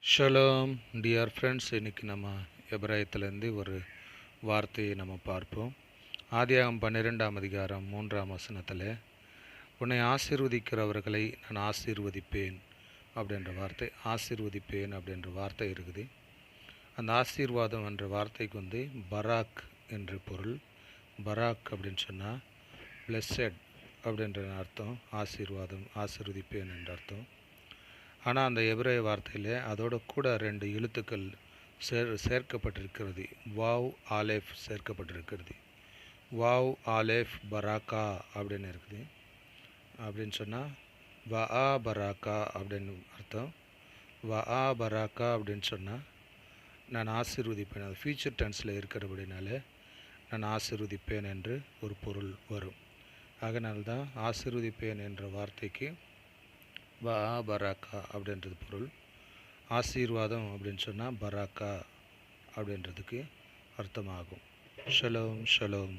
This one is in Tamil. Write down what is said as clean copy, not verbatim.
ஷலோம் டியர் ஃப்ரெண்ட்ஸ், இன்றைக்கி நம்ம எபிரேயத்திலேருந்து ஒரு வார்த்தையை நம்ம பார்ப்போம். ஆதியாகமம் 12ஆம் அதிகாரம் 3ஆம் வசனத்தில், உன்னை ஆசீர்வதிக்கிறவர்களை நான் ஆசீர்வதிப்பேன் அப்படின்ற வார்த்தை இருக்குது. அந்த ஆசீர்வாதம் என்ற வார்த்தைக்கு பராக் என்று பொருள். பராக் அப்படின்னு சொன்னால் பிளெஸ்ஸட் அப்படின்ற அர்த்தம். ஆசீர்வாதம், ஆசீர்வதிப்பேன் என்ற அர்த்தம். ஆனால் அந்த எபிரேய வார்த்தையில் அதோட கூட 2 எழுத்துக்கள் சேர்க்கப்பட்டிருக்கிறது. வாவ் ஆலேஃப் சேர்க்கப்பட்டிருக்கிறது. வாவ் ஆலேஃப் பராக்கா அப்படின்னு இருக்குது. அப்படின்னு சொன்னால் வஆ பராக்கா அப்படின்னு அர்த்தம். வஆ பராக்கா அப்படின்னு சொன்னால் நான் ஆசீர்வதிப்பேன். அது ஃபியூச்சர் டென்ஸில் இருக்கிறபடினால நான் ஆசீர்வதிப்பேன் என்று ஒரு பொருள் வரும். அதனால்தான் ஆசீர்வதிப்பேன் என்ற வார்த்தைக்கு பராக்கா அப்படின்றது பொருள். ஆசீர்வாதம் அப்படின்னு சொன்னால் பராக்கா அப்படின்றதுக்கு அர்த்தமாகும். Shalom shalom.